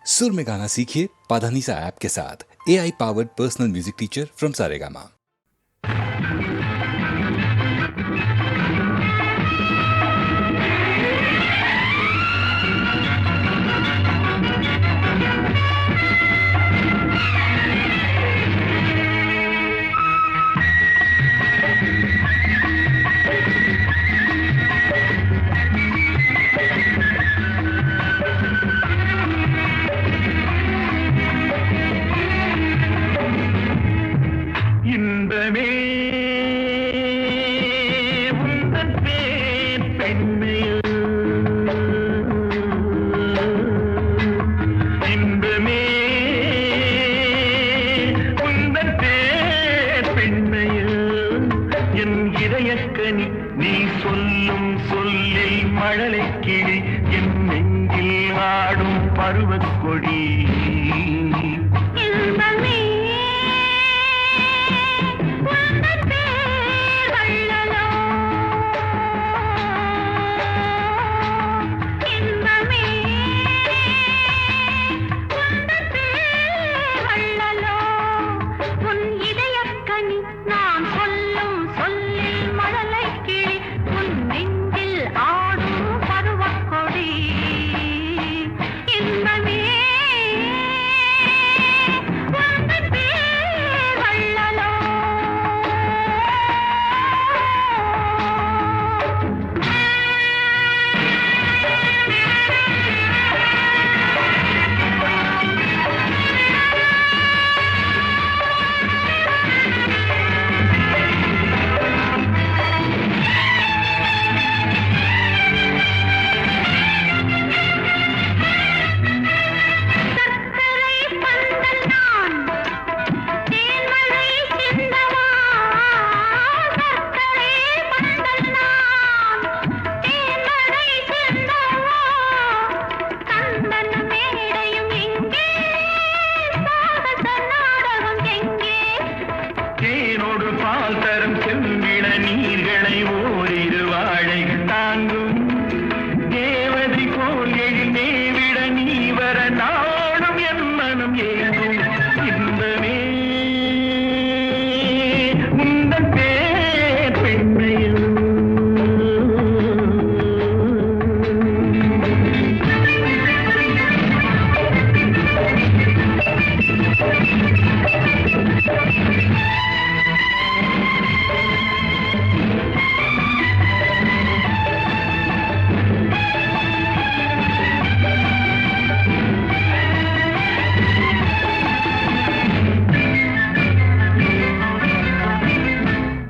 सुर में गाना सीखिए पाधानीसा ऐप के साथ। AI powered personal music teacher from Saregama. நீ சொல்லும் சொல்லில் மழலைக்கிளி என் நெஞ்சில் ஆடும் பருவக்கொடி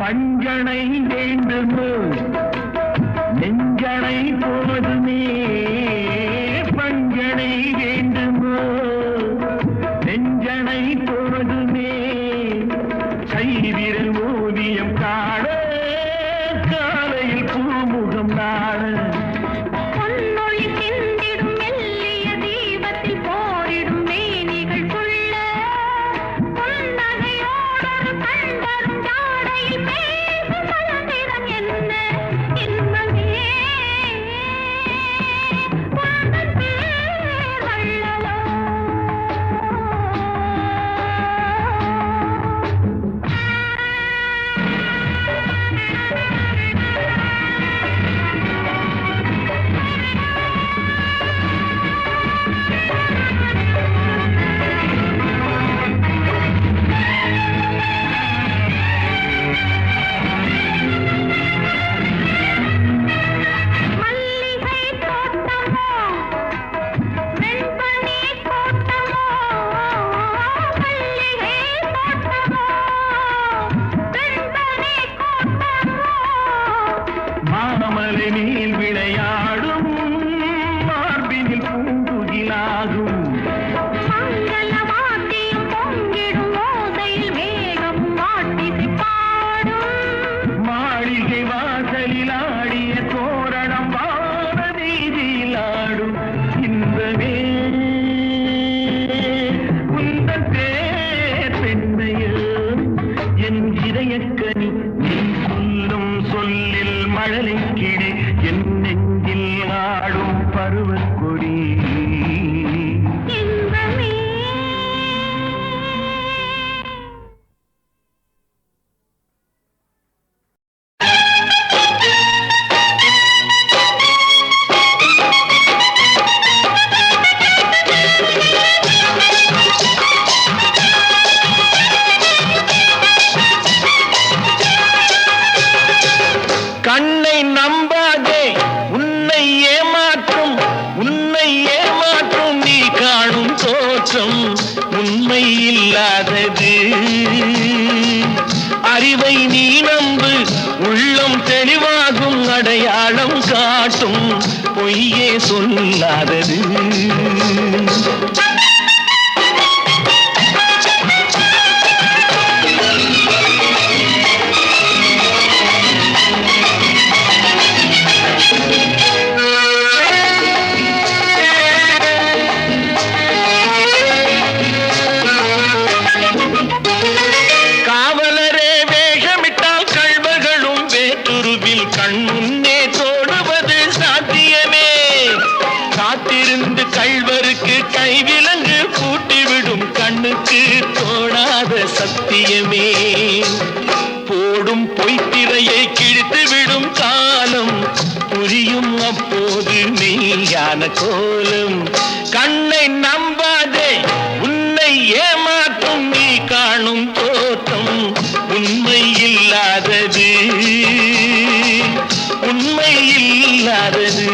பஞ்சனை வேண்டுமோ நெஞ்சனை போதுமே பஞ்சனை வேண்டுமோ நெஞ்சனை போதுமே கைவிரல் ஓவியம் காண காலையில் பூமுகம் நாட விளையாடும் மார்பினில் பூங்குகிலாகும் மங்களவாத்தியம் பொங்கிடும் ஓசையில் மேகம் வாட்டிசை பாடும் மாளிகை வாசலில் ஆடிய தோரணம் வான வீதியில் ஆடும் இன்பமே உந்தன் பேர் பெண்மையோ என் இதயக்கனி நீ சொல்லும் சொல்லில் மழலைக்கிளி என் நெஞ்சில் ஆடும் பருவக்கொடி அறிவை நீ நம்பு, உள்ளம் தெளிவாகும், அடையாளம் காட்டும், பொய்யே சொல்லாதது. சத்தியமே போடும் பொய்த்திரையை கிழித்து விடும் காலம் புரியும் அப்போது மெய்யான கோலம். கண்ணை நம்பாதே, உன்னை ஏமாற்றும் நீ காணும் தோற்றம் உண்மை இல்லாதது, உண்மை இல்லாதது.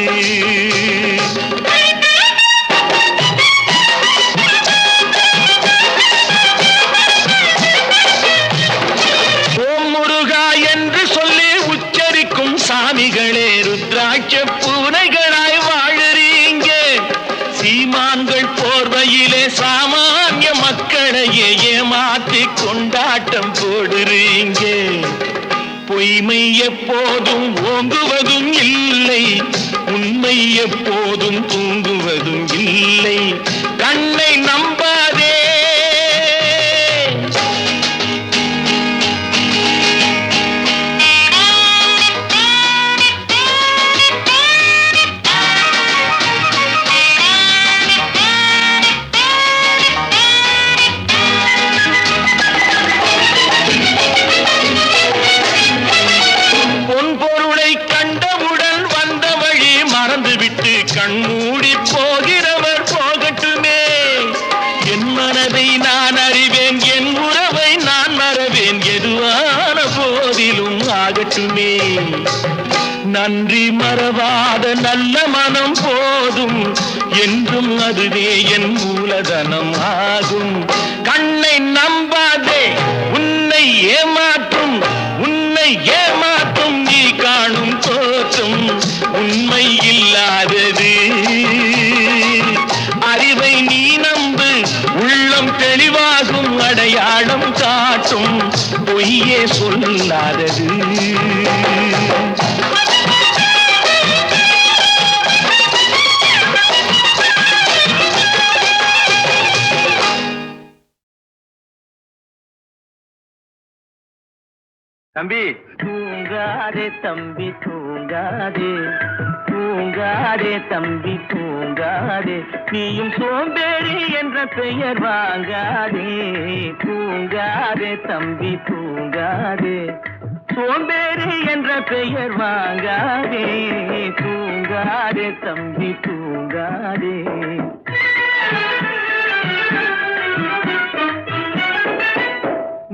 சாமிகளே ருத்ராட்ச பூனைகளாய் வாழறீங்க, சீமான்கள் போர்வையிலே சாமானிய மக்களையே ஏமாற்றி கொண்டாட்டம் போடுறீங்க. பொய்மை எப்போதும் ஓங்குவதும் இல்லை, உண்மை எப்போதும் தூங்குவதும் இல்லை. கண்ணை நம்பாதே. கண்மூடி போகிறவர் போகட்டுமே, என் மனதை நான் அறிவேன், என் உறவை நான் மறவேன், எதுவான போதிலும் ஆகட்டுமே. நன்றி மறவாத நல்ல மனம் போதும், என்றும் அதுவே என் மூலதனம் ஆகும். கண்ணை நம்பாதே, உன்னை ஏமாற்றும், உன்னை ஏமாற்றும் நீ காணும் தோற்றம் உண்மை இல்லாதது. அறிவை நீ நம்பு, உள்ளம் தெளிவாகும், அடையாளம் காட்டும், பொய்யே சொல்லாதது. தம்பி தூங்காதே தம்பி தூங்காதே, தூங்காதே தம்பி தூங்காதே, நீயும் சோம்பேறி என்ற பெயர் வாங்காதே. தூங்காதே தம்பி தூங்காதே, சோம்பேறி என்ற பெயர் வாங்காதே. தூங்காதே தம்பி தூங்காதே.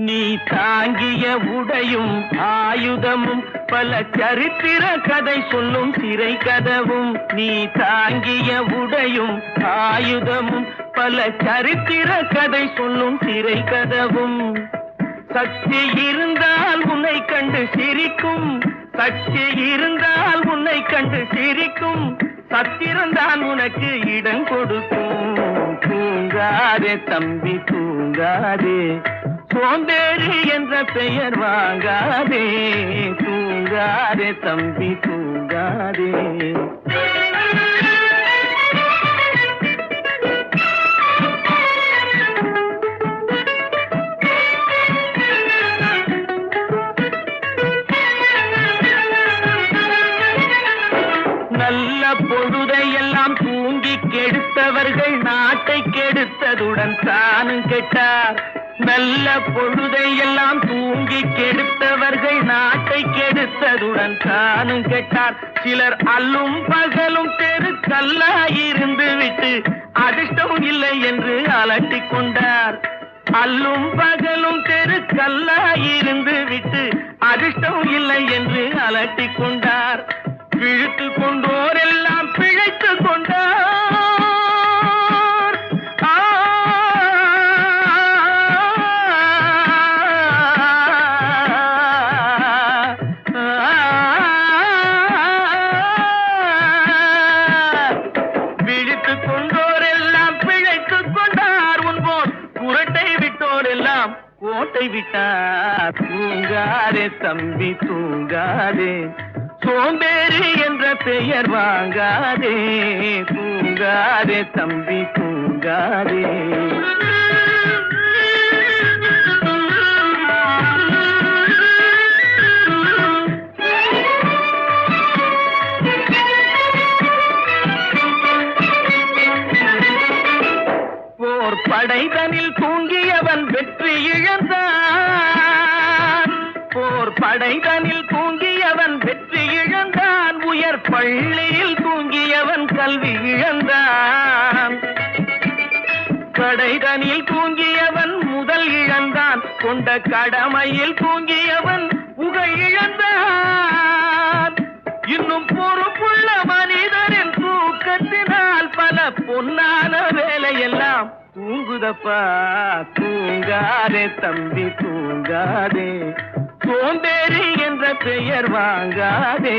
நீ தாங்கிய உடையும் ஆயுதமும் பல சரித்திர கதை சொல்லும் சிறை கதவும். நீ தாங்கிய உடையும் ஆயுதமும் பல சரித்திர கதை சொல்லும் சிறை கதவும். சக்தி இருந்தால் உன்னை கண்டு சிரிக்கும், சக்தி இருந்தால் உன்னை கண்டு சிரிக்கும், சத்திரந்தான் உனக்கு இடம் கொடுக்கும். தூங்காதே தம்பி தூங்காதே, சோம்பேறி என்ற பெயர் வாங்காதே. தூங்காதே தம்பி தூங்காதே. நல்ல பொழுதையெல்லாம் தூங்கி கெடுத்தவர்கள் நாட்டை கெடுத்ததுடன் தானும் கெட்டார். நல்ல பொழுதையெல்லாம் தூங்கி கெடுத்தவர்கள் நாட்டை கெடுத்ததுடன் தானும் கெட்டார். சிலர் அல்லும் பகலும் தெருக்கல்லாயிருந்து விட்டு அதிர்ஷ்டம் இல்லை என்று அலட்டிக் கொண்டார். அல்லும் பகலும் தெருக்கல்லாயிருந்து விட்டு அதிர்ஷ்டம் இல்லை என்று அலட்டிக் கொண்டார். பிழைத்து கொண்டோரெல்லாம் பிழைத்து கொண்டார். கோட்டை விட்டார். தூங்காதே தம்பி தூங்காதே, சோம்பேறி என்ற பெயர் வாங்காதே. தூங்காதே தம்பி தூங்காதே. போர் படைதனில் தூங்கியவன் வெற்றி இழந்தான். போர் படைதனில் தூங்கியவன் வெற்றி இழந்தான். உயர் பள்ளியில் தூங்கியவன் கல்வி இழந்தான். படைதனில் தூங்கியவன் முதல் இழந்தான். கொண்ட கடமையில் தூங்கியவன் புகழ் இழந்தான். இன்னும் பொறுப்புள்ள மனிதரின் தூக்கத்தினால் பல பொன்னான வேலையெல்லாம் தூங்குதப்பா. தூங்காதே தம்பி தூங்காதே, சோம்பேறி என்ற பெயர் வாங்காதே.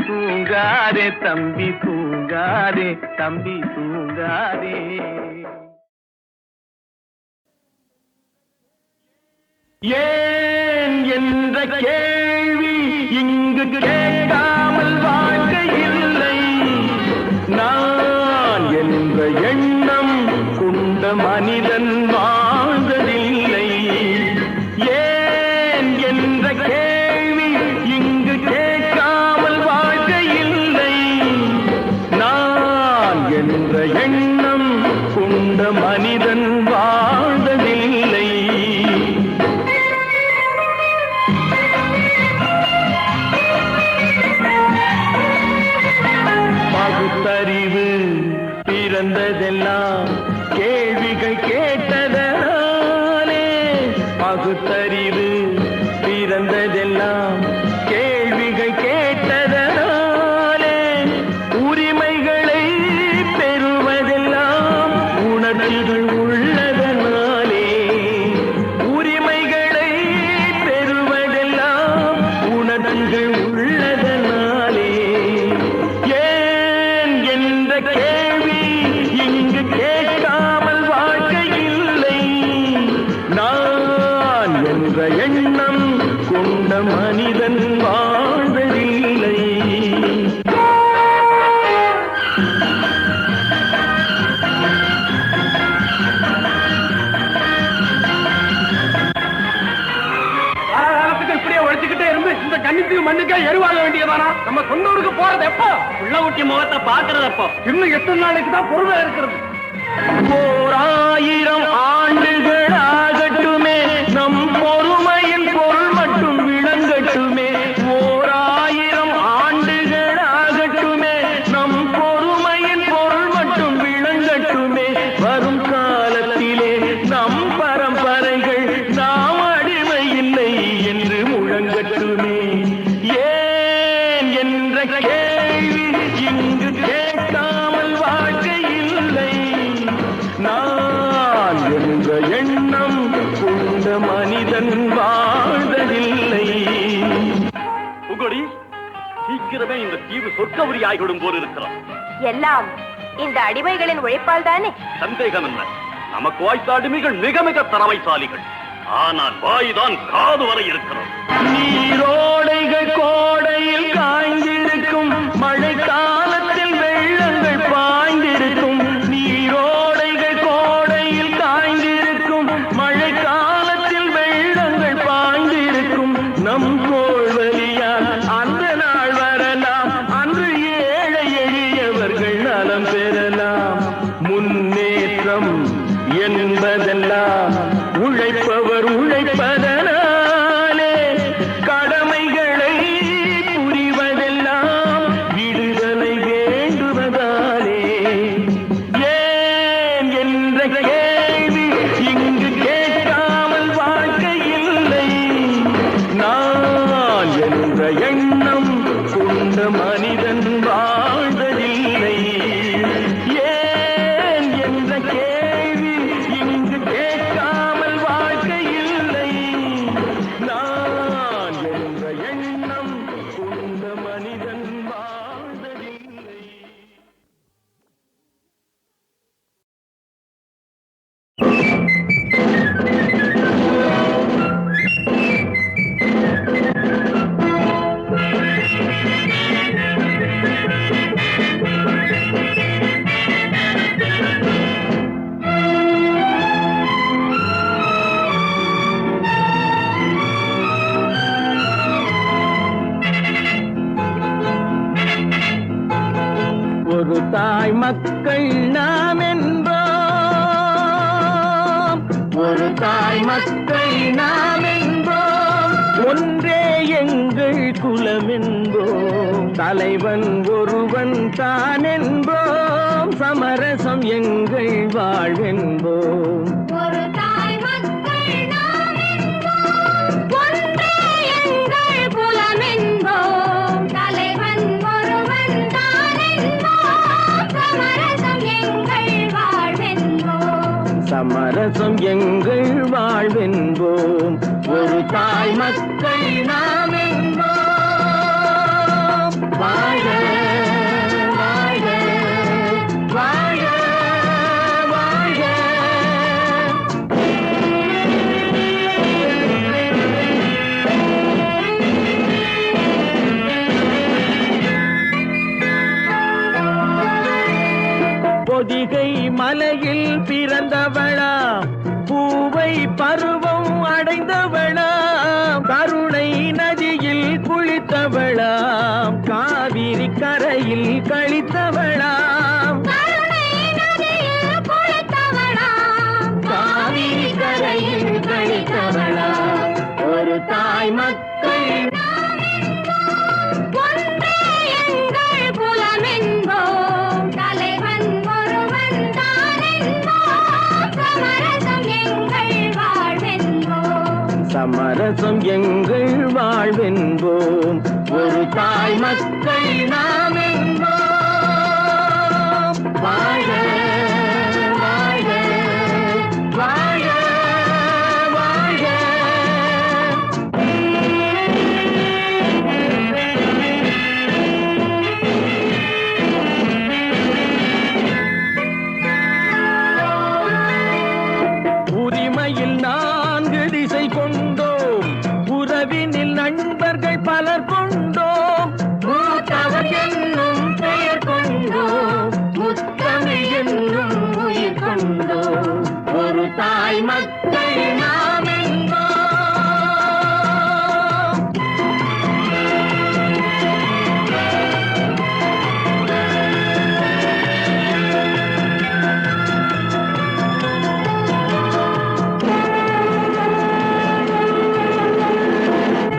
தூங்காதே தம்பி தூங்காதே, தம்பி தூங்காதே. ஏன் என்ற கேள்வி இங்கு கேட்காமல் வாழ்க்கை இல்லை. நான் என்ற எண்ணம் கொண்ட மனிதன் வாழ்ந்ததில்லை. ஏன் என்ற கேள்வி இங்கு கேட்காமல் வாழ்க்கை இல்லை. நான் என்ற எண்ணம் கொண்ட மனிதன் வாழ்ந்ததில்லை. பகுத்தறிவு பிறந்ததெல்லாம் கேள்விகள் கேட்டதனாலே. பகுத்தறிவு பிறந்ததெல்லாம் கேள்விகள் கேட்டதனாலே. உரிமைகளை பெறுவதெல்லாம் உணர்ச்சிகள் உள்ளதனாலே. உரிமைகளை பெறுவதெல்லாம் உணர்ச்சிகள் உள்ளதனாலே. ஏன் என்ற கேள்வி இங்கு கேட்காமல் வாழ்க்கை இல்லை. நான் என்ற எண்ணம் கொண்ட மனிதன் வாழ்வதில்லை. இப்படியே உழைச்சுக்கிட்டே இருந்து இந்த கண்ணுக்கு மண்ணுக்கே எருவாக வேண்டியதானா? நம்ம சொந்த ஊருக்கு போறது எப்போ? உள்ள ஊட்டி முகத்தை பாக்குறது எப்போ? இன்னும் எத்தனை நாளைக்கு தான் பொறுமை இருக்கிறது? 1000 ஆண்டுகள் ஆகட்டுமே, நம் பொறுமையின் பொருள் மட்டும் விளங்கட்டுமே. 1000 ஆண்டுகள் ஆகட்டுமே, நம் பொறுமையின் பொருள் மட்டும் விளங்கட்டுமே. வரும் காலத்திலே நம் பரம்பரைகள் நாம் அடிமை இல்லை என்று முழங்கட்டுமே. ஏன் என்ற கேள்வி இங்கு கேட்காமல் வாழ்க்கை இல்லை. நான் என்ற எண்ணம் கொண்ட மனிதன் வாழ்ந்ததில்லை. புகழி, சீக்கிரமே இந்த தீவு சொர்க்கவரி ஆகிவிடும் போல் இருக்கிறோம். எல்லாம் இந்த அடிமைகளின் உழைப்பால் தானே? சந்தேகம் என்ன, நமக்கு வாய்த்த அடிமைகள் மிக மிக திறமைசாலிகள். ஆனால் வாய்தான் காது வரை இருக்கிறோம். நீரோடைகள் கோடையில் காய்ந்திருக்கும், மழை காலத்தில் வெள்ளங்கள் பாய்ந்திருக்கும். நீரோடைகள் கோடையில் காய்ந்திருக்கும், மழை காலத்தில் வெள்ளங்கள் பாய்ந்திருக்கும். நம் கோள்வழியால் அந்த நாள் வரலாம், அன்று ஏழை எளியவர்கள் நலம் பெறலாம். முன்னேற்றம் என்பதெல்லாம் உழைப்பவர் உழைப்பதனாலே. கடமைகளை புரிவதெல்லாம் விடுதலை வேண்டுவதாலே. ஏன் என்ற கேள்வி இங்கு கேட்காமல் வாழ்க்கை இல்லை. நான் என்ற எண்ணம் கொண்ட மனிதன் வாழ்ந்ததில்லை. ஏன் என்ற கேள்வி இங்கு கேட்காமல் வாழ்க்கை இல்லை. நான் என்ற எண்ணம் கொண்ட மனிதன் வாழ்ந்ததில்லை. தாய் மக்கள் நாம் என்போம், ஒன்றே எங்கள் குலம் என்போம், தலைவன் ஒருவன் தான் என்போம், சமரசம் எங்கள் வாழ்வென்போம். ஒரு தாய் மக்கள் நாம் என்போம், ஒன்றே எங்கள் குலம் என்போம், தலைவன் ஒருவன் தான் என்போம், சமரசம் எங்கள் வாழ்வென்போம். சமரசம் எங்கள் வாழ்வென்போம், ஒரு தாய் மக்கள் நாம் என்போம். வாழ்க வாழ்க வாழ்க வாழ்க. பொதிகை மலையில் பிறந்தவளா, பூவை பருவம் அடைந்தவளா, கருணை நதியில் குளித்தவளா, காவிரி கரையில் கழித்தவளா, கருணை நதியில் குளித்தவளாம், காவிரி கரையில் கழித்தவளா, ஒரு தாய் மக்கள் ஒன்றே எங்கள் குலம் என்போம், தலைவன் ஒருவன் தான் என்போம், சமரசம் எங்கள் வாழ்வென்போம். சமரசம் எங்கள் வாழ்வென்போம், ஒரு தாய் மக்கள் நாம் என்போம். வாழ்க வாழ்க வாழ்க வாழ்க. உரிமையில் 4 திசை கொண்டோம், உறவினில் நண்பர்கள் பலர் கொண்டோம், மூத்தவர் என்னும் பெயர் கொண்டோம், முத்தமிழ் என்னும் உயிர் கொண்டோம், ஒரு தாய் மக்கள் நாம் என்போம்.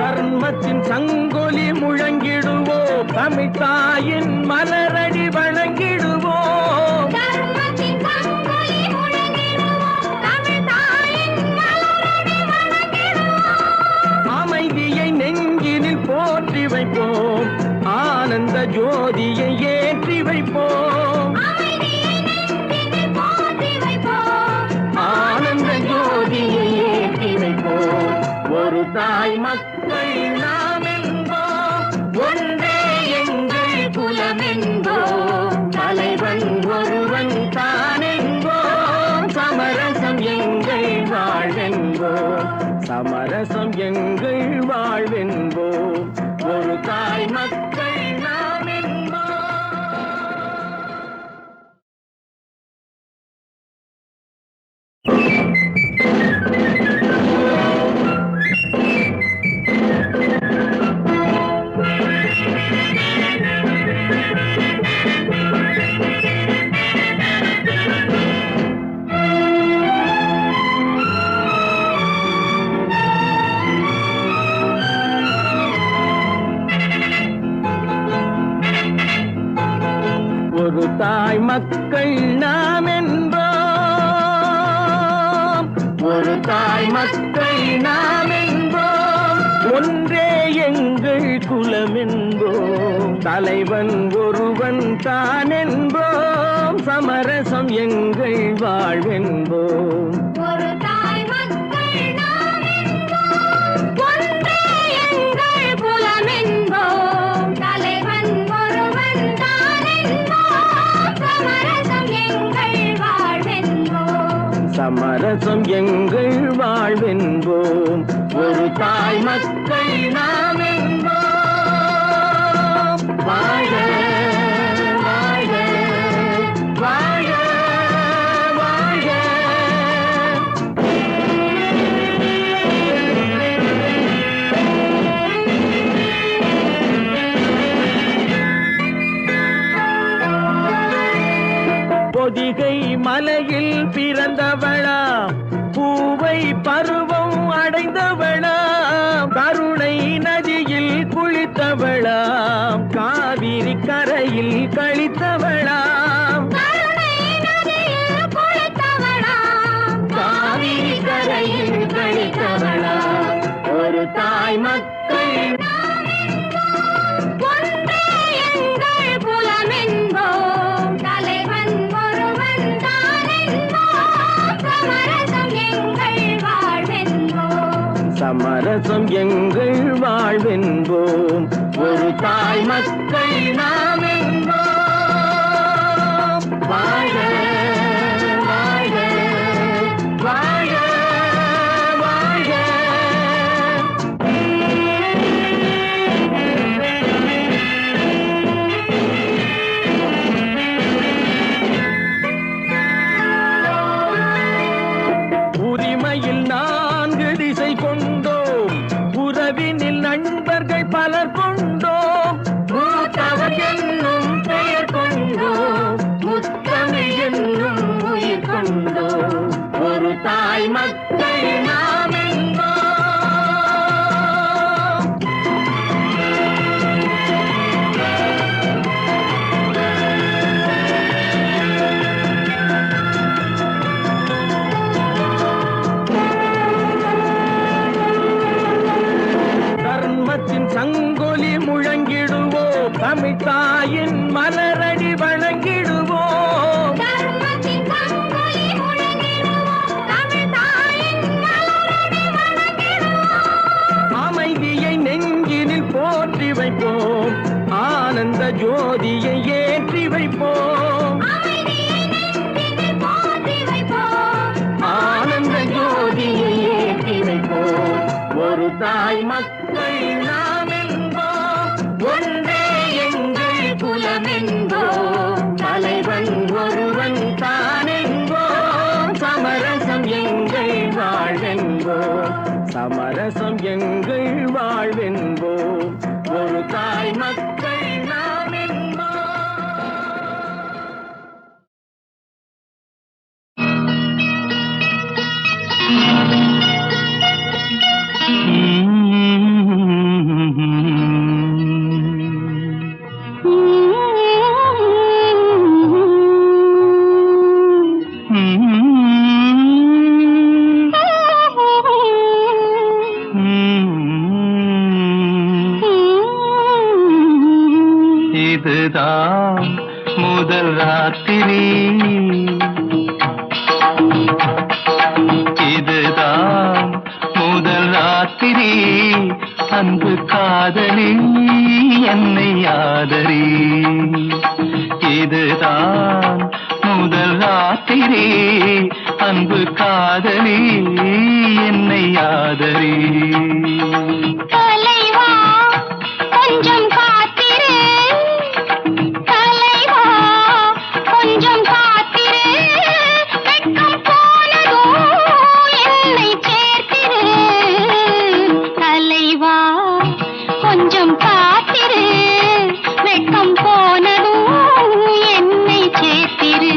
தர்மத்தின் சங்கொலி முழங்கிடுவோம், தமிழ் தாயின் மலரடி வணங்கிடுவோம், தர்மத்தின் சங்கொலி முழங்கிடுவோம், தமிழ் தாயின் மலரடி வணங்கிடுவோம். அமைதியை நெஞ்சினில் போற்றி வைப்போம், ஆனந்த ஜோதியை ஏற்றி வைப்போம், அமைதியை நெஞ்சினில் போற்றி வைப்போம், ஆனந்த ஜோதியை ஏற்றி வைப்போம், ஒரு தாய் மக்கள் நாம் என்போம், ஒன்றே எங்கள் குலம் என்போம், தலைவன் ஒருவன் தான் என்போம், சமரசம் எங்கள் வாழ்வென்போம், சமரசம் எங்கள் வாழ்வென்போம், ஒரு தாய் மக்கள் நாம் என்போம். ஒரு தாய் மக்கள் நாம் என்போம், ஒரு தாய் மக்கள் நாம் என்போம், ஒன்றே எங்கள் குலம் என்போம், தலைவன் ஒருவன் தான் என்போம், சமரசம் எங்கள் வாழ்வென்போம். ஒரு தாய் மக்கள் நாம் என்போம், ஒன்றே எங்கள் குலம் என்போம், தலைவன் ஒருவன் தான் என்போம், சமரசம் எங்கள் வாழ்வென்போம். சமரசம் எங்கள் வாழ்வென்போம், ஒரு தாய் மக்கள் நாம் என்போம். வாழ்க வாழ்க வாழ்க வாழ்க. பொதிகை மலையில் பிறந்தவளா, பூவை குழந்தை பருவம் அடைந்தவளாம், கருணை நதியில் குளித்தவளாம், காவிரி கரையில் கழித்தவளாம், காவிரி கரையில் கழித்தவளாம். ஒரு தாய் மக்கள் ஒன்றே எங்கள் குலமென்போம், தலைவன் ஒருவன் தான் என்போம், சமரசம் எங்கள் வாழ்வென்போம். சமரசம் எங்கள் வாழ்வென்போம், ஒரு தாய் மக்கள் நாம் என்போம். வாழ வாழ வாழ வாழ. உரிமையில் 4 திசை கொண்டோம், உறவினில் நண்பர்கள் பலர் கொண்டோம், மூத்தவர் என்னும் பெயர் கொண்டோம், முத்தமிழ் என்னும் உயிர் கொண்டோம், ஒரு தாய் மக்கள் நாம் என்போம். தர்மத்தின் சங்கொலி முழங்கிடுவோம், தமிழ் தாயின் மலரடி வணங்கிடுவோம், தர்மத்தின் சங்கொலி முழங்கிடுவோம், தமிழ் தாயின் மலரடி வணங்கிடுவோம். அமைதியை நெஞ்சினில் போற்றி வைப்போம், ஆனந்த ஜோதியை ஏற்றி வைப்போம், அமைதியை நெஞ்சினில் போற்றி வைப்போம், ஆனந்த ஜோதியை ஏற்றி வைப்போம், ஒரு தாய் மக்கள் நாம் என்போம். ஒன்றே எங்கள் குலமென்போம், தலைவன் ஒருவன் தான் என்போம், சமரசம் எங்கள் வாழ்வென்போம், சமரசம் எங்கள் வாழ்வென்போம், ஒரு தாய் மக்கள் நாம் என்போம். இதுதான் முதல் ராத்திரி, இதுதான் முதல் ராத்திரி, அன்பு காதலி என்னை ஆதரி, இதுதான் முதல் ராத்திரி, அன்பு காதலி என்னை ஆதரி. தலைவா கொஞ்சம் காத்திரு, தலைவா கொஞ்சம் காத்திரு, வெட்கம் போனதும் என்னை சேர்த்திரு, தலைவா கொஞ்சம் காத்திரு, வெட்கம் போனதும் என்னை சேர்த்திரு.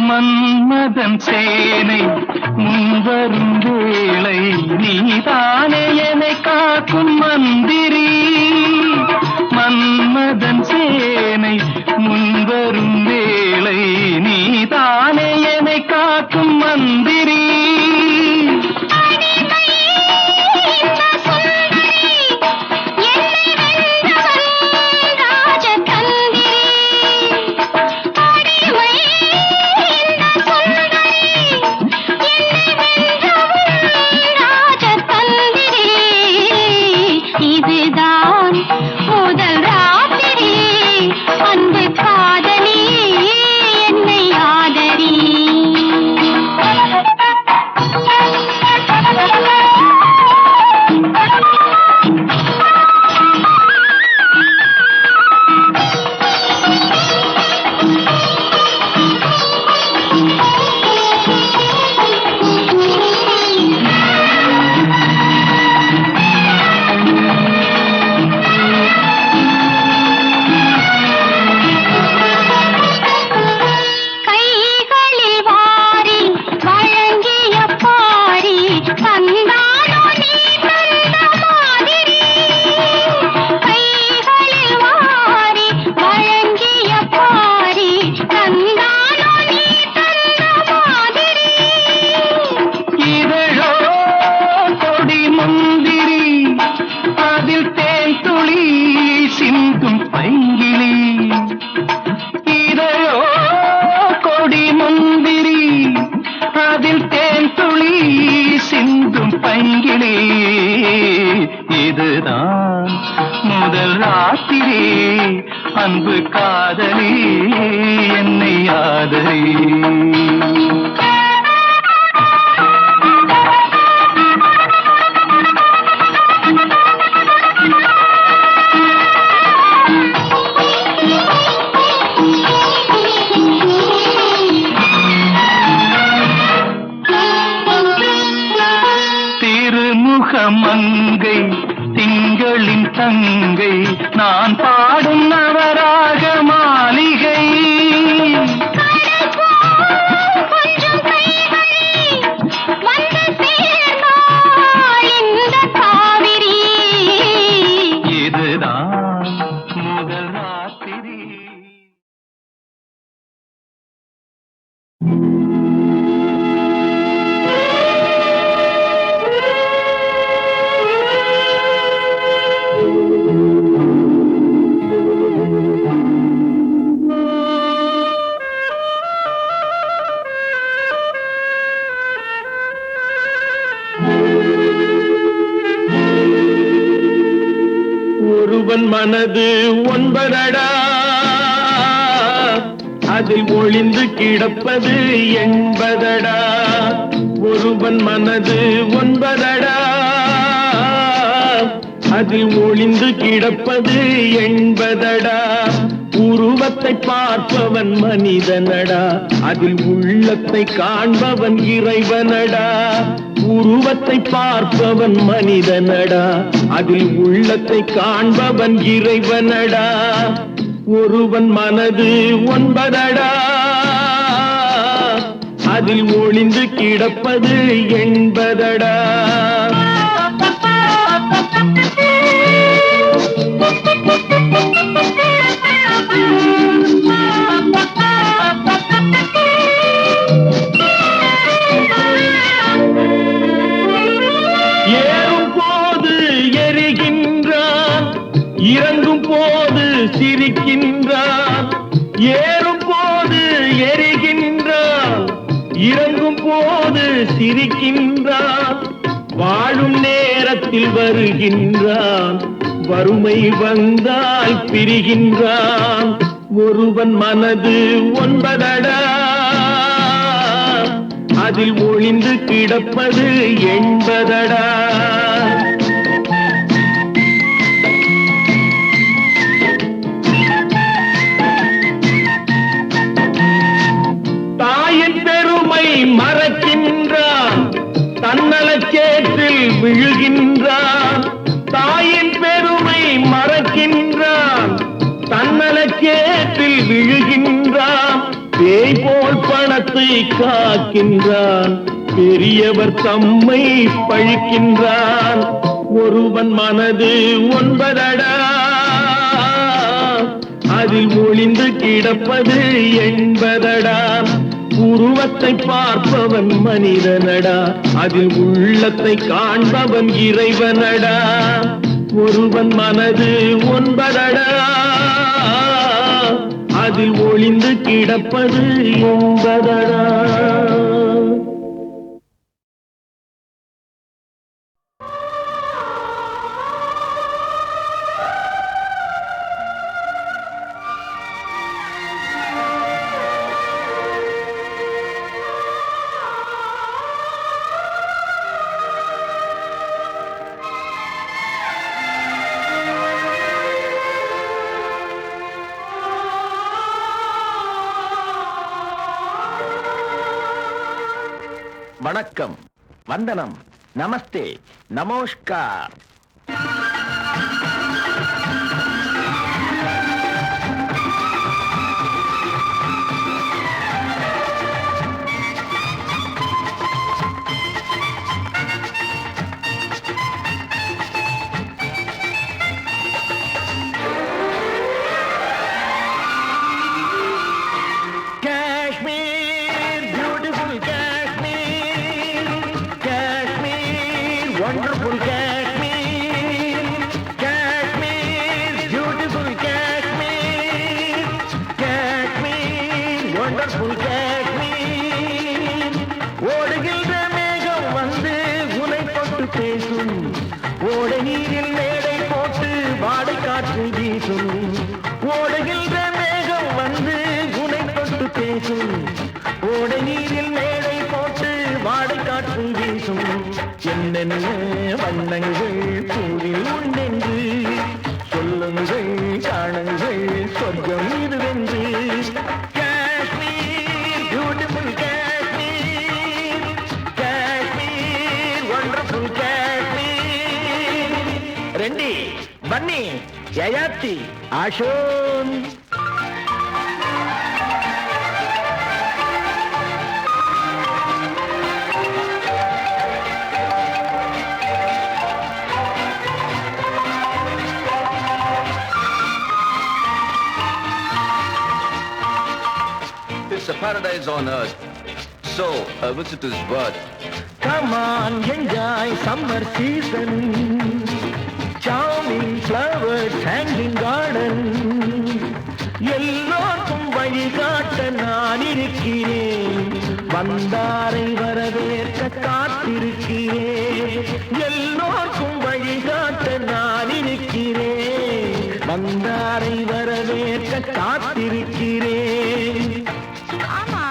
மன்மதன் சேனை முன்வரும் வேளை, நீதானே என்னை காக்கும் மந்திரி, மன்மதன் சேனை முன்வரும் வேளை, நீதானே என்னை காக்கும் மந்திரி, இது ஒரு காதலி என்னை ஆதரி. மங்கை திங்களின் தங்கை நான் பாடும் நவராக மாளிகை. இதுதான் முதல் ராத்திரி. ஒருவன் மனது ஒன்பதடா, அதில் ஒளிந்து கிடப்பது என்பதடா. ஒருவன் மனது ஒன்பதடா, அதில் ஒளிந்து கிடப்பது என்பதடா. உருவத்தை பார்ப்பவன் மனிதனடா, அதில் உள்ளத்தை காண்பவன் இறைவனடா. உருவத்தை பார்ப்பவன் மனிதனடா, அதில் உள்ளத்தை காண்பவன் இறைவனடா. ஒருவன் மனது ஒன்பதடா, அதில் ஒளிந்து கிடப்பது என்பதடா. ஏறும் போது எரிகின்றான், இறங்கும் போது சிரிக்கின்றான். ஏறும் போது எரிகின்றான், இறங்கும் போது சிரிக்கின்றான். வாழும் நேரத்தில் வருகின்றான், வறுமை வந்தால் பிரிகின்றான். ஒருவன் மனது ஒன்பதடா, அதில் ஒளிந்து கிடப்பது என்பதடா. தாயின் பெருமை மறக்கின்றான், தன்னலச்சேற்றில் விழுகின்றான். தாயின் பெருமை மறக்கின்றான், தன்னலச்சேற்றில் விழுகின்றான். பேய் போல் பணத்தை காக்கின்றான், பெரியவர் தம்மை பழிக்கின்றான். ஒருவன் மனது ஒன்பதடா, அதில் ஒளிந்து கிடப்பது என்பதடா. உருவத்தை பார்ப்பவன் மனிதனடா, அதில் உள்ளத்தை காண்பவன் இறைவனடா. ஒருவன் மனது ஒன்பதடா, அதில் ஒளிந்து கிடப்பது என்பதடா. வணக்கம், வந்தனம், நமஸ்தே, நமஸ்கார். Wonderful Kashmir, Kashmir, beautiful Kashmir, Kashmir, wonderful Kashmir. ஓடுகின்ற மேகம் வந்து உனை தொட்டு பேசும், ஓட நீரில் மேடை போட்டு வாடை காற்று வீசும். ஓடுகின்ற பேசும் ஓடை நீரில் மேடை போட்டு வாடை காற்றும் வீசும் என்னென்ன வண்ணங்கள் பூவில் உண்டென்று சொல்லுங்கள் காணுங்கள் சொர்க்கம் இதுவென்று காஷ்மீர் பியூட்டிஃபுல் காஷ்மீர் காஷ்மீர் வண்டர்ஃபுல் காஷ்மீர் ரெண்டி பன்னி ஜயாத்தி ஆஷோன் It's a paradise on earth, so a visitor's birth. Come on, enjoy summer season. Charming flowers hanging garden. எல்லோருக்கும் வழிகாட்ட நான் இருக்கிறேன், வந்தாரை வரவேற்க காத்திருக்கிறேன். எல்லோருக்கும் வழிகாட்ட நான் இருக்கிறேன், வந்தாரை வரவேற்க காத்திருக்கிறேன். ஆமா,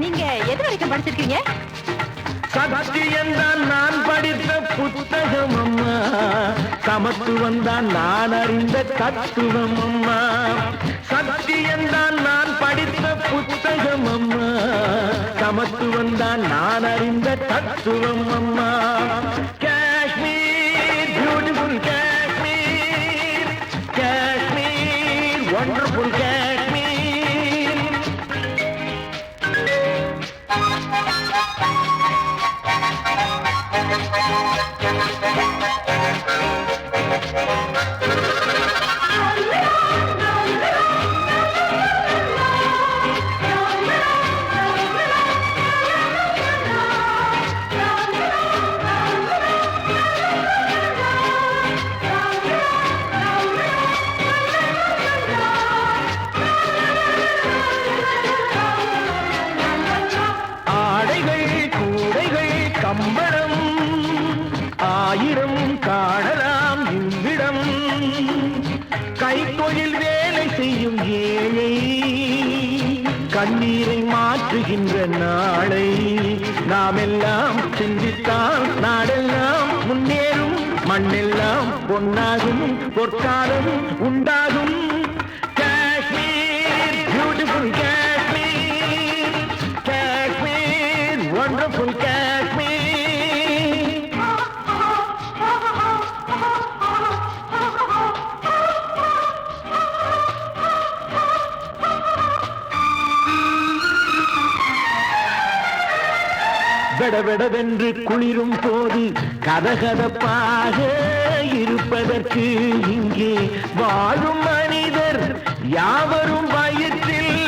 நீங்க எது வரைக்கும் படிச்சிருக்கீங்க? சத்தியம்தான் நான் படித்த புத்தகம் அம்மா, சமத்துவம் தான் நான் அறிந்த தத்துவம் அம்மா. சத்தியம்தான் நான் படித்த புத்தகம் அம்மா, சமத்துவம் தான் நான் அறிந்த தத்துவம் அம்மா. Kashmir beautiful Kashmir, Kashmir wonderful Kashmir. ஆடைகள் கூடைகள் கம்பளம் ஆயிரம் காணலாம் இவ்விடம். கைத்தொழில் வேலை செய்யும் ஏழை கண்ணீரை மாற்றுகின்ற நாளை நாம் எல்லாம் சிந்தித்தால் நாடெல்லாம் முன்னேறும், மண்ணெல்லாம் பொன்னாகும், பொற்காலம் உண்டாகும். Kashmir beautiful Kashmir, Kashmir wonderful Kashmir. வெடவெடவென்று குளிரும் போது கதகதப்பாக இருப்பதற்கு இங்கே வாழும் மனிதர் யாவரும் வயிற்றில்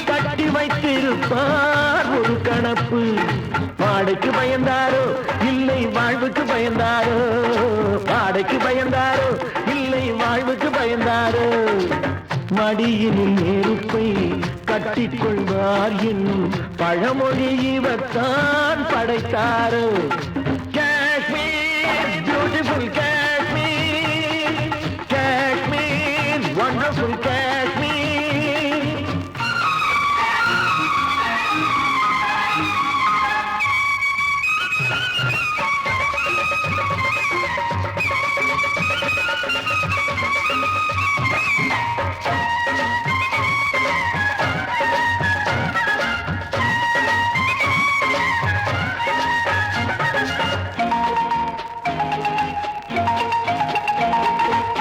கட்டி வைத்திருப்பார் ஒரு கணப்பு. வாடைக்கு பயந்தாரோ இல்லை வாழ்வுக்கு பயந்தாரோ, வாடைக்கு பயந்தாரோ இல்லை வாழ்வுக்கு பயந்தாரோ. மடியினில் நெருப்பை கட்டிக்கொள்வார் என்னும் பழமொழி இவர்தான் படைத்தாரோ. Kashmir beautiful Kashmir, Kashmir wonderful Kashmir.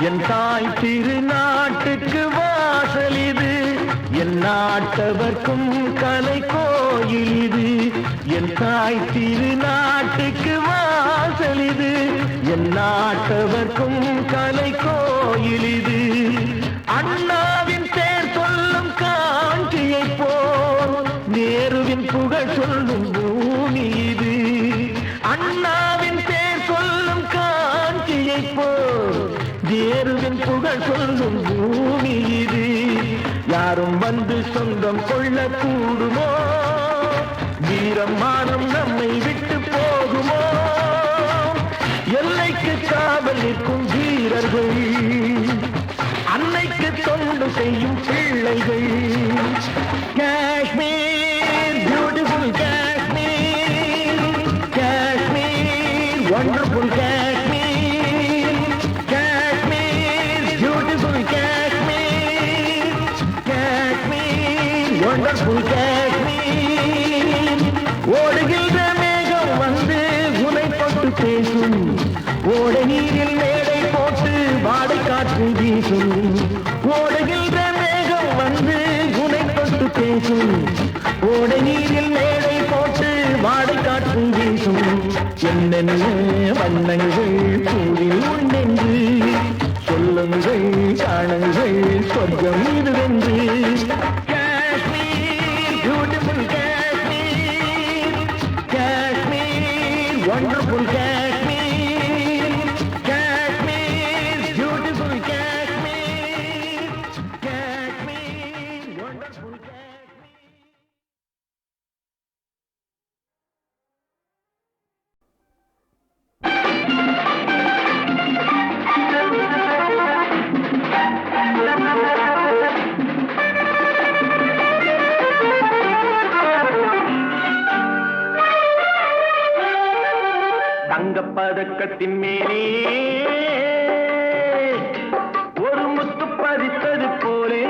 என் தாய் திருநாட்டுக்கு வாசல் இது, என் நாட்டவர்க்கும் கலை கோயில் இது. என் தாய் திருநாட்டுக்கு வாசல் இது, என் நாட்டவர்க்கும் கலை கோயில் இது. அண்ணாவின் பேர் சொல்லும் காஞ்சியை போல் நேருவின் புகழ் சொல்லும் பூமி இது. அண்ணாவின் பேர் சொல்லும் காஞ்சியை போல் நேருவின் புகழ் சொல்லும் பூமி இது. யாரும் வந்து சொந்தம் கொள்ள கூடுமோ, வீரம் மானம் நம்மை விட்டு போகுமோ. எல்லைக்கு காவல் நிற்கும் வீரர்கள், அன்னைக்கு தொண்டு செய்யும் பிள்ளைகள். Kashmir wonderful Kashmir. ஓடுகின்ற மேகம் வந்து உனை தொட்டு பேசும், ஓடை நீரில் மேடை போட்டு வாடை காற்று வீசும். ஓடுகின்ற மேகம் வந்து உனை தொட்டு பேசும், ஓடை நீரில் மேடை போட்டு வாடை காற்று வீசும். என்னென்ன வண்ணங்கள் பூவில் உண்டென்று சொல்லுங்கள், காணுங்கள், சொர்க்கம் இதுவென்று. Kashmir, beautiful Kashmir, Kashmir, wonderful Kashmir, Kashmir, beautiful Kashmir, Kashmir, wonderful Kashmir. தங்கப்பதக்கத்தின் மேலே ஒரு முத்து பதித்தது போலே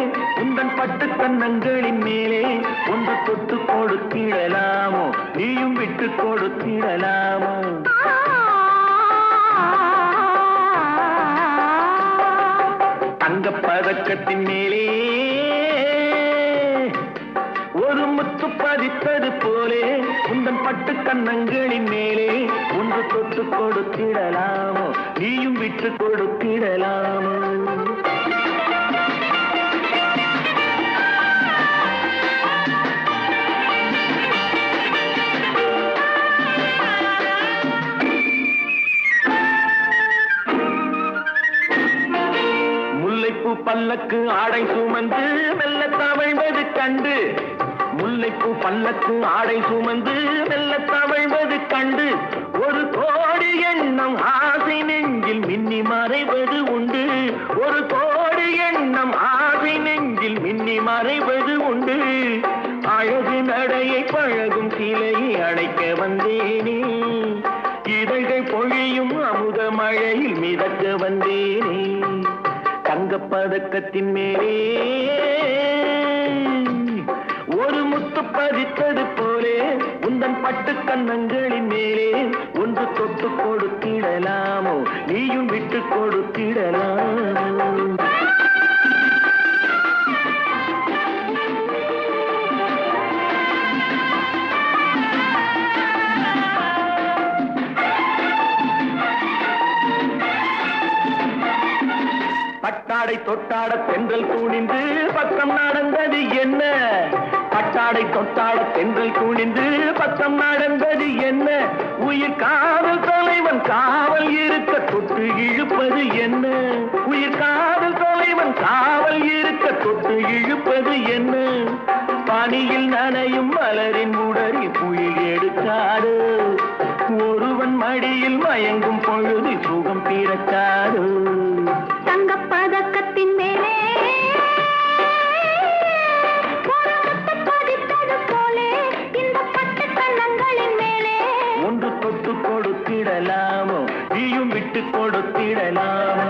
உந்தன் பட்டு கன்னங்களின் மேலே ஒன்று தொட்டு கொடுத்திடலாமோ, நீயும் விட்டு கொடுத்திடலாமோ. தங்கப்பதக்கத்தின் மேலே ஒரு முத்து பதித்தது போலே உந்தன் பட்டு கன்னங்களின் மேலே ஒன்று தொட்டு கொடுத்திடலாமோ, நீயும் விட்டு கொடுத்திடலாமோ. முல்லைப்பூ பல்லக்கு ஆடை சுமந்து மெல்ல தவழ்வது கண்டு, முல்லைப்பூ பல்லக்கு ஆடை சுமந்து மெல்ல தவழ்வது கண்டு, ஒரு கோடி எண்ணம் ஆசை நெஞ்சில் மின்னி மறைவது உண்டு. ஒரு கோடி எண்ணம் ஆசை நெஞ்சில் மின்னி மறைவது உண்டு. அழகு நடையை பழகும் சிலையை அடைக்க வந்தேனே, இதழ்கள் பொழியும் அமுத மழையில் மிதக்க வந்தேனே. தங்கப்பதக்கத்தின் மேலே ஒரு முத்து பதித்தது போலே உந்தன் பட்டு கன்னங்களின் மேலே ஒன்று தொட்டு கொடுத்திடலாமோ, நீயும் விட்டு கொடுத்திடலாமோ. பட்டாடை தொட்டாட தென்றல் குனிந்து பக்கம் நடந்தது என்ன, பட்டாடை தொட்டாட தென்றல் குனிந்து பக்கம் நடந்தது என்ன. உயிர் காதல் தலைவன் காவல் இருக்க தொட்டு இழுப்பது என்ன, உயிர் காதல் தலைவன் காவல் இருக்க தொட்டு இழுப்பது என்ன. பனியில் நனையும் மலரின் உடறி புயல் எடுக்காது, ஒருவன் மடியில் மயங்கும் பொழுது சுகம் பிறக்காது. தங்கப்பதக்கத்தின் மேலே பதித்தது போலே இந்த பட்டு கன்னங்களின் மேலே ஒன்று தொட்டு கொடுத்திடலாமோ, நீயும் விட்டு கொடுத்திடலாமோ.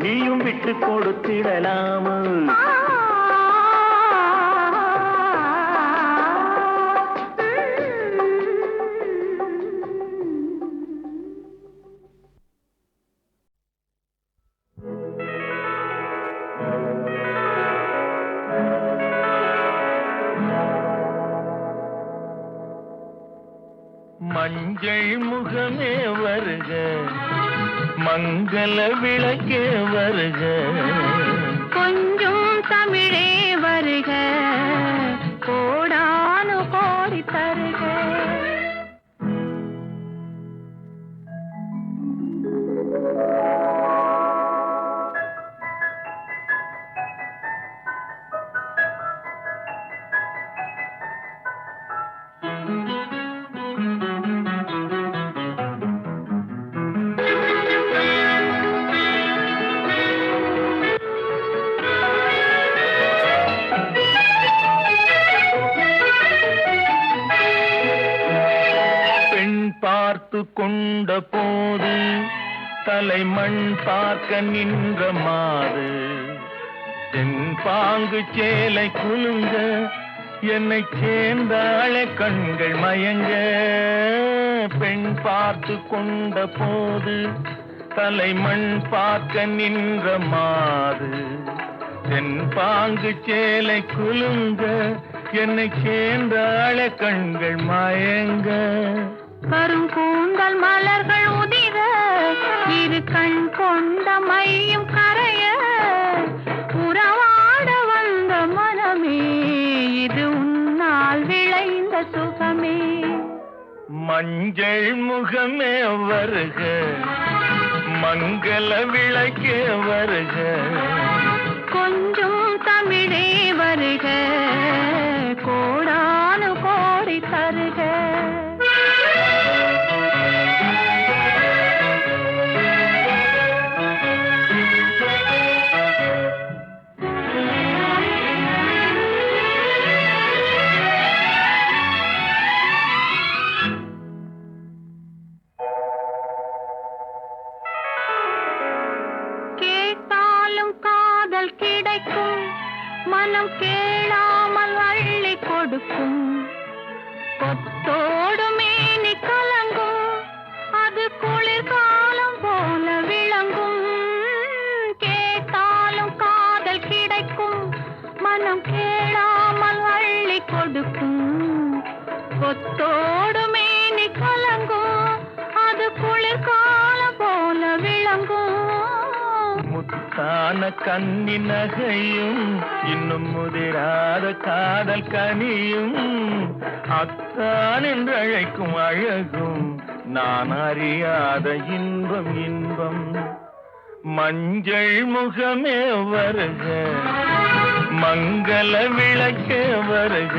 நீயும் விட்டு கொடுத்திடலாமோ. மஞ்சள் முகமே வருக, மங்கள விளக்கே வருக, கொஞ்சம் தமிழே வருக, கோடானு கோடி தருக. பார்த்து கொண்ட போது தலைமண் பார்க்க நின்ற மாது, தென் பாங்கு சேலை குலுங்க என்னை சேர்ந்தாளே கண்கள் மயங்க. பெண் பார்த்து கொண்ட போது தலைமண் பார்க்க நின்ற மாது, தென் பாங்கு சேலை குலுங்க என்னை சேர்ந்தாளே கண்கள் மயங்க. கருங்கூந்தல் மலர்கள் உதிர, இரு கண் கொண்ட மையும் கரைய, உறவாட வந்த மனமே இது உன்னால் விளைந்த சுகமே. மஞ்சள் முகமே வருக, மங்கள விளக்கே வருக, கொஞ்சம் தமிழே வருக, கோடானு கோடி தருக. கிடைக்கும் மனம் கேளாமல் அள்ளி கொடுக்கும், கொத்தோடு மேனி கலங்கும் அது குளிர்காலம் போல விளங்கும். கேட்டாலும் காதல் கிடைக்கும் மனம் கேளாமல் அள்ளி கொடுக்கும், கொத்தோடு மேனி கலங்கும் அது குளிர்காலம் போல விளங்கும். முத்தான கன்னி நகையும் இன்னும் முதிராத காதல் கனியும், அத்தான் என்று அழைக்கும் அழகும் நான் அறியாத இன்பம் இன்பம். மஞ்சள் முகமே வருக, மங்கள விளக்கே வருக,